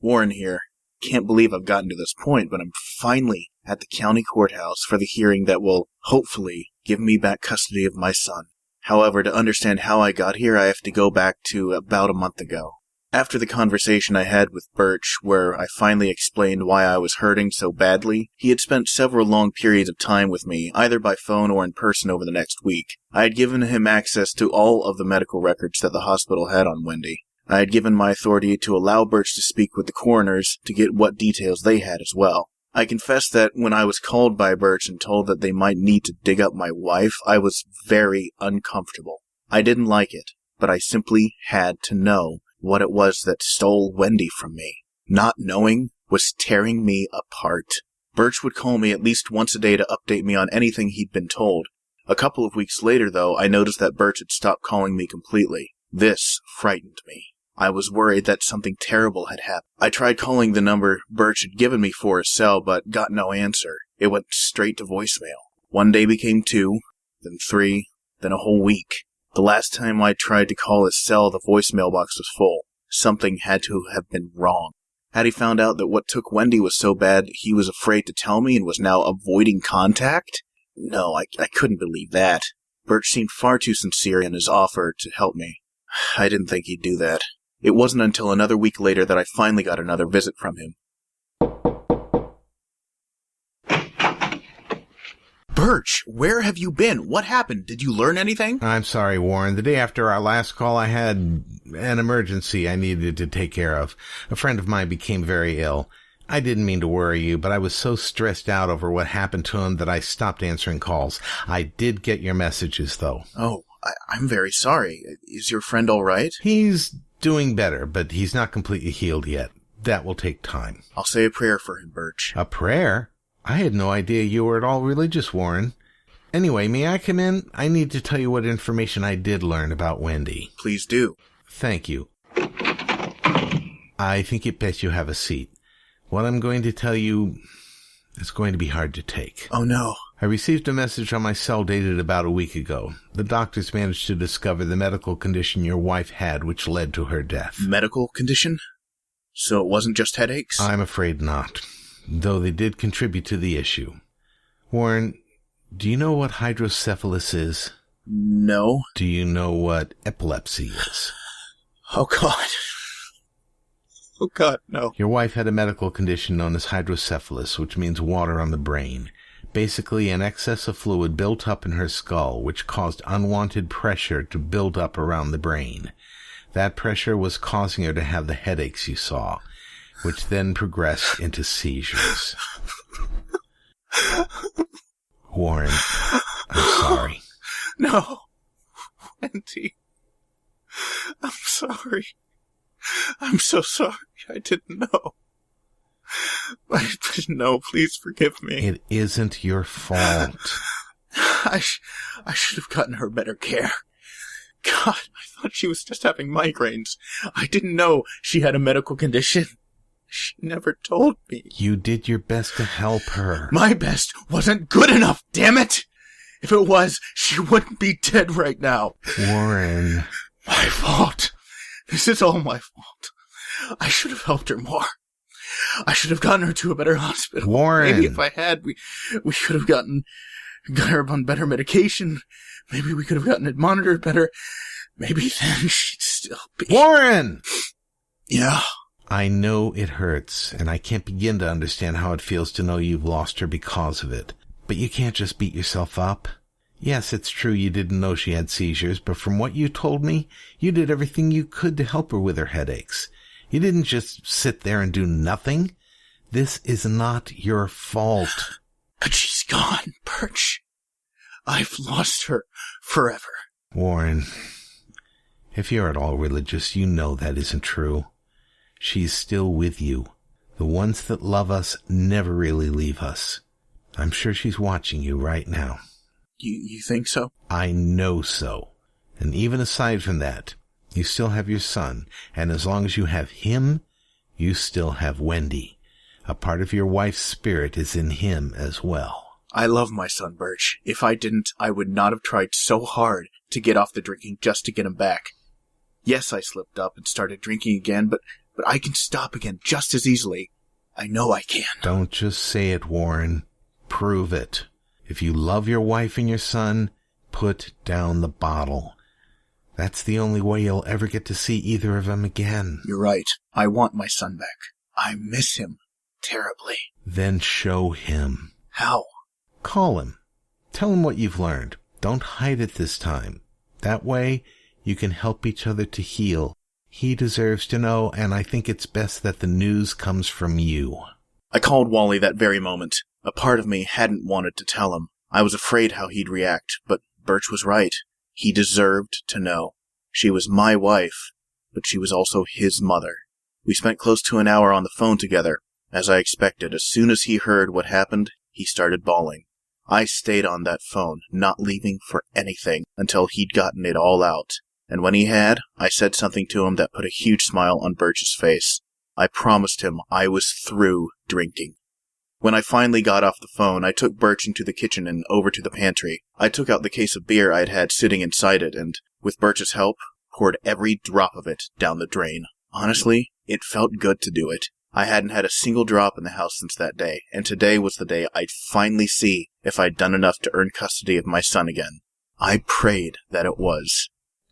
Warren here. Can't believe I've gotten to this point, but I'm finally at the county courthouse for the hearing that will, hopefully, give me back custody of my son. However, to understand how I got here, I have to go back to about a month ago. After the conversation I had with Birch, where I finally explained why I was hurting so badly, he had spent several long periods of time with me, either by phone or in person over the next week. I had given him access to all of the medical records that the hospital had on Wendy. I had given my authority to allow Birch to speak with the coroners to get what details they had as well. I confess that when I was called by Birch and told that they might need to dig up my wife, I was very uncomfortable. I didn't like it, but I simply had to know what it was that stole Wendy from me. Not knowing was tearing me apart. Birch would call me at least once a day to update me on anything he'd been told. A couple of weeks later, though, I noticed that Birch had stopped calling me completely. This frightened me. I was worried that something terrible had happened. I tried calling the number Birch had given me for his cell, but got no answer. It went straight to voicemail. One day became 2, then 3, then a whole week. The last time I tried to call his cell, the voicemail box was full. Something had to have been wrong. Had he found out that what took Wendy was so bad he was afraid to tell me and was now avoiding contact? No, I couldn't believe that. Birch seemed far too sincere in his offer to help me. I didn't think he'd do that. It wasn't until another week later that I finally got another visit from him. Birch, where have you been? What happened? Did you learn anything? I'm sorry, Warren. The day after our last call, I had an emergency I needed to take care of. A friend of mine became very ill. I didn't mean to worry you, but I was so stressed out over what happened to him that I stopped answering calls. I did get your messages, though. Oh, I'm very sorry. Is your friend all right? He's doing better, but he's not completely healed yet. That will take time. I'll say a prayer for him, Birch. A prayer? I had no idea you were at all religious, Warren. Anyway, may I come in? I need to tell you what information I did learn about Wendy. Please do. Thank you. I think it best you have a seat. What I'm going to tell you is going to be hard to take. Oh, no. I received a message on my cell dated about a week ago. The doctors managed to discover the medical condition your wife had, which led to her death. Medical condition? So it wasn't just headaches? I'm afraid not, though they did contribute to the issue. Warren, do you know what hydrocephalus is? No. Do you know what epilepsy is? Oh, God. Oh, God, no. Your wife had a medical condition known as hydrocephalus, which means water on the brain. Basically, an excess of fluid built up in her skull, which caused unwanted pressure to build up around the brain. That pressure was causing her to have the headaches you saw, which then progressed into seizures. Warren, I'm sorry. No. Wendy. I'm sorry. I'm so sorry. I didn't know. I didn't know. Please forgive me. It isn't your fault. I should have gotten her better care. God, I thought she was just having migraines. I didn't know she had a medical condition. She never told me. You did your best to help her. My best wasn't good enough, damn it! If it was, she wouldn't be dead right now. Warren. My fault. This is all my fault. I should have helped her more. I should have gotten her to a better hospital. Warren. Maybe if I had, we could have got her on better medication. Maybe we could have gotten it monitored better. Maybe then she'd still be... Warren! Yeah? I know it hurts, and I can't begin to understand how it feels to know you've lost her because of it. But you can't just beat yourself up. Yes, it's true you didn't know she had seizures, but from what you told me, you did everything you could to help her with her headaches. You didn't just sit there and do nothing. This is not your fault. But she's gone, Birch. I've lost her forever. Warren, if you're at all religious, you know that isn't true. She's still with you. The ones that love us never really leave us. I'm sure she's watching you right now. You think so? I know so. And even aside from that, you still have your son, and as long as you have him, you still have Wendy. A part of your wife's spirit is in him as well. I love my son, Birch. If I didn't, I would not have tried so hard to get off the drinking just to get him back. Yes, I slipped up and started drinking again, but but I can stop again just as easily. I know I can. Don't just say it, Warren. Prove it. If you love your wife and your son, put down the bottle. That's the only way you'll ever get to see either of them again. You're right. I want my son back. I miss him terribly. Then show him. How? Call him. Tell him what you've learned. Don't hide it this time. That way, you can help each other to heal. He deserves to know, and I think it's best that the news comes from you. I called Wally that very moment. A part of me hadn't wanted to tell him. I was afraid how he'd react, but Birch was right. He deserved to know. She was my wife, but she was also his mother. We spent close to an hour on the phone together. As I expected, as soon as he heard what happened, he started bawling. I stayed on that phone, not leaving for anything, until he'd gotten it all out. And when he had, I said something to him that put a huge smile on Birch's face. I promised him I was through drinking. When I finally got off the phone, I took Birch into the kitchen and over to the pantry. I took out the case of beer I'd had sitting inside it and, with Birch's help, poured every drop of it down the drain. Honestly, it felt good to do it. I hadn't had a single drop in the house since that day, and today was the day I'd finally see if I'd done enough to earn custody of my son again. I prayed that it was.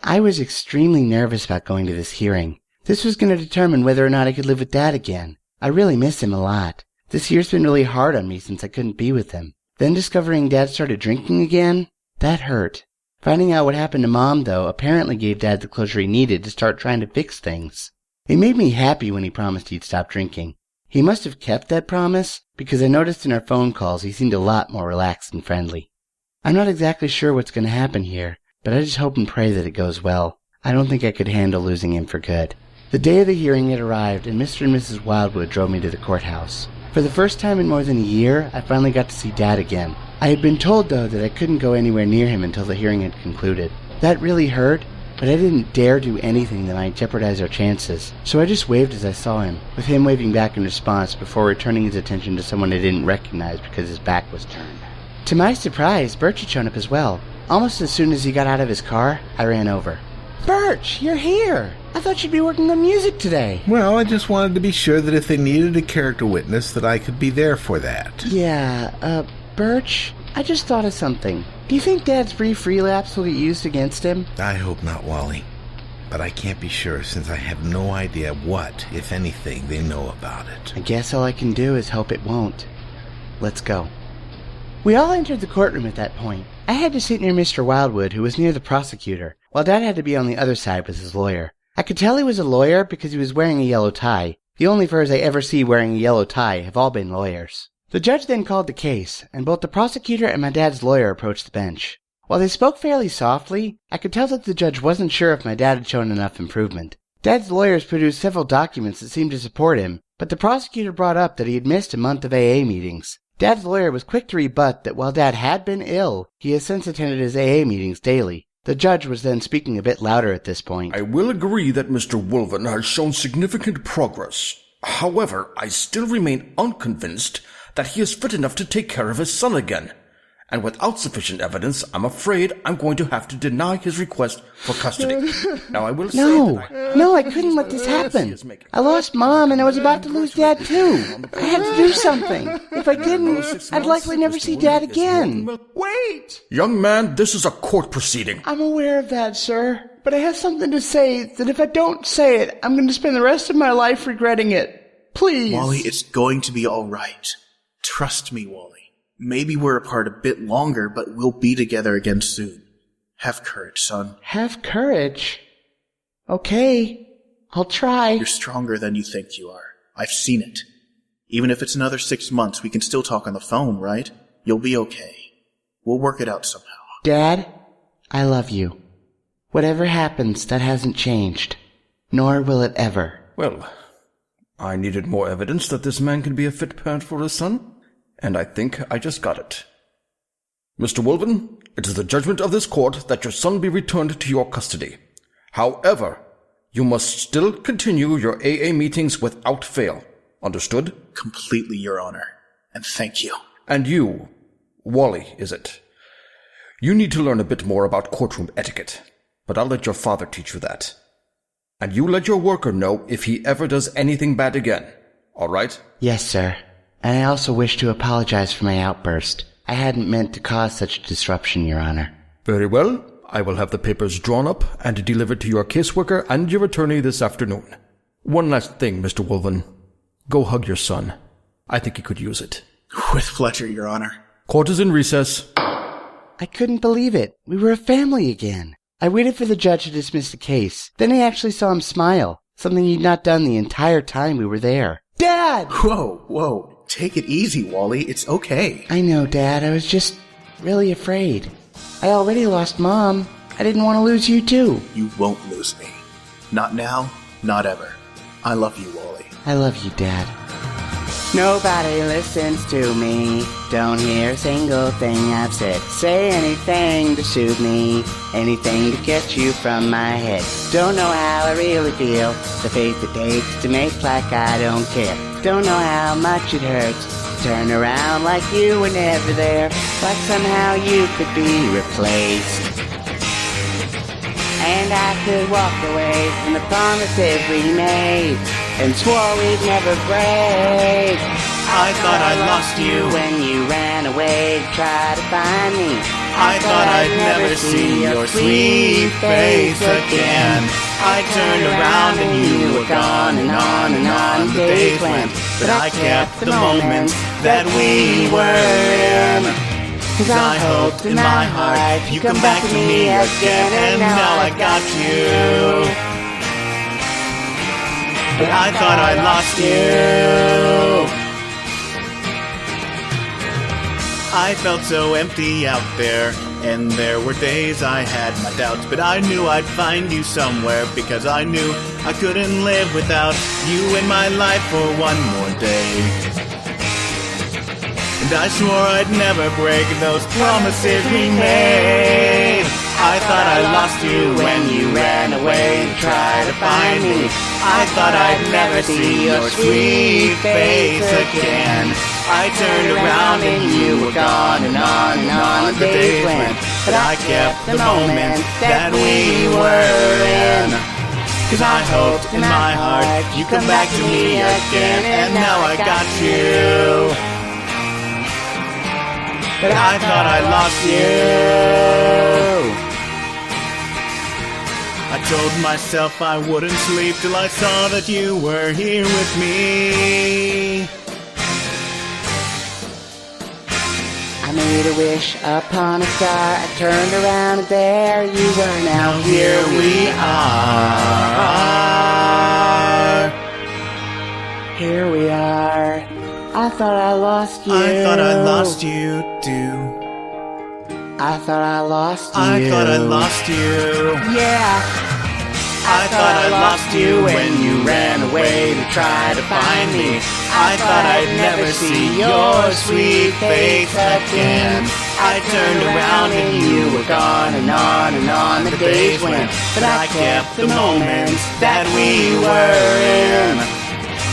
I was extremely nervous about going to this hearing. This was going to determine whether or not I could live with Dad again. I really miss him a lot. This year's been really hard on me since I couldn't be with him. Then discovering Dad started drinking again, that hurt. Finding out what happened to Mom, though, apparently gave Dad the closure he needed to start trying to fix things. It made me happy when he promised he'd stop drinking. He must have kept that promise, because I noticed in our phone calls he seemed a lot more relaxed and friendly. I'm not exactly sure what's going to happen here, but I just hope and pray that it goes well. I don't think I could handle losing him for good. The day of the hearing had arrived, and Mr. and Mrs. Wildwood drove me to the courthouse. For the first time in more than a year, I finally got to see Dad again. I had been told, though, that I couldn't go anywhere near him until the hearing had concluded. That really hurt, but I didn't dare do anything that might jeopardize our chances, so I just waved as I saw him, with him waving back in response before returning his attention to someone I didn't recognize because his back was turned. To my surprise, Birch had shown up as well. Almost as soon as he got out of his car, I ran over. Birch, you're here! I thought you'd be working on music today. Well, I just wanted to be sure that if they needed a character witness, that I could be there for that. Yeah, Birch, I just thought of something. Do you think Dad's brief relapse will get used against him? I hope not, Wally. But I can't be sure since I have no idea what, if anything, they know about it. I guess all I can do is hope it won't. Let's go. We all entered the courtroom at that point. I had to sit near Mr. Wildwood, who was near the prosecutor, while Dad had to be on the other side with his lawyer. I could tell he was a lawyer because he was wearing a yellow tie. The only furs I ever see wearing a yellow tie have all been lawyers. The judge then called the case, and both the prosecutor and my dad's lawyer approached the bench. While they spoke fairly softly, I could tell that the judge wasn't sure if my dad had shown enough improvement. Dad's lawyers produced several documents that seemed to support him, but the prosecutor brought up that he had missed a month of AA meetings. Dad's lawyer was quick to rebut that while Dad had been ill, he has since attended his AA meetings daily. The judge was then speaking a bit louder at this point. I will agree that Mr. Wolven has shown significant progress. However, I still remain unconvinced that he is fit enough to take care of his son again. And without sufficient evidence, I'm afraid I'm going to have to deny his request for custody. Now, I will say No, I couldn't let this happen. I lost Mom, and I was about to lose Dad, too. I had to do something. If I didn't, I'd likely never see Dad again. Wait! Young man, this is a court proceeding. I'm aware of that, sir. But I have something to say that if I don't say it, I'm going to spend the rest of my life regretting it. Please. Wally, it's going to be all right. Trust me, Wally. Maybe we're apart a bit longer, but we'll be together again soon. Have courage, son. Have courage? Okay, I'll try. You're stronger than you think you are. I've seen it. Even if it's another 6 months, we can still talk on the phone, right? You'll be okay. We'll work it out somehow. Dad, I love you. Whatever happens, that hasn't changed. Nor will it ever. Well, I needed more evidence that this man can be a fit parent for his son. And I think I just got it. Mr. Wolven, it is the judgment of this court that your son be returned to your custody. However, you must still continue your AA meetings without fail. Understood? Completely, Your Honor. And thank you. And you, Wally, is it? You need to learn a bit more about courtroom etiquette, but I'll let your father teach you that. And you let your worker know if he ever does anything bad again. All right? Yes, sir. And I also wish to apologize for my outburst. I hadn't meant to cause such a disruption, Your Honor. Very well. I will have the papers drawn up and delivered to your caseworker and your attorney this afternoon. One last thing, Mr. Wolven. Go hug your son. I think he could use it. With pleasure, Your Honor. Court is in recess. I couldn't believe it. We were a family again. I waited for the judge to dismiss the case. Then I actually saw him smile, something he'd not done the entire time we were there. Dad! Whoa. Take it easy, Wally. It's okay. I know, Dad. I was just really afraid. I already lost Mom. I didn't want to lose you, too. You won't lose me. Not now, not ever. I love you, Wally. I love you, Dad. Nobody listens to me. Don't hear a single thing I've said. Say anything to soothe me. Anything to get you from my head. Don't know how I really feel. The faith it takes to make like I don't care. Don't know how much it hurts to turn around like you were never there. Like somehow you could be replaced. And I could walk away from the promises we made and swore we'd never break. I thought I lost you when you ran away to try to find me. I thought I'd never see your sweet face again. I turned around and you were gone, and on the days went. But I kept the moments that we were in. 'Cause I hoped in my heart you'd come back to me again, and now I got you. But I thought I lost you. I felt so empty out there, and there were days I had my doubts, but I knew I'd find you somewhere, because I knew I couldn't live without you in my life for one more day. And I swore I'd never break those promises we made. I thought I lost you when you ran away to try to find me. I thought I'd never see your sweet face again. I turned around and you were gone, and on the days went. But I kept the moments that we were in. 'Cause I hoped in my heart you'd come back to me again, and now I got you. But I thought I lost you. I told myself I wouldn't sleep till I saw that you were here with me. I made a wish upon a star. I turned around and there you were. Now Here we are. Here we are. I thought I lost you. I thought I lost you too. I thought I lost you. I thought I lost you. Yeah. I thought I lost you when you ran away to try to find me. I thought I'd never see your sweet face again. I turned around and you were gone, and on the days went. But I kept the moments that we were in.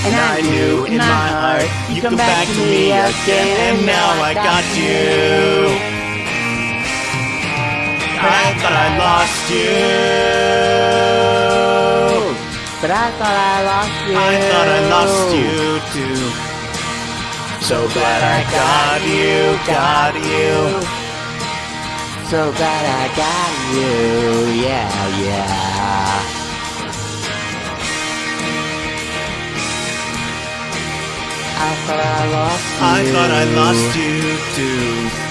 And I knew in my heart you'd come back to me again, and now I got you. I thought I lost you. But I thought I lost you. I thought I lost you too. So glad I got you. So glad I got you. Yeah. I thought I lost you. I thought I lost you too.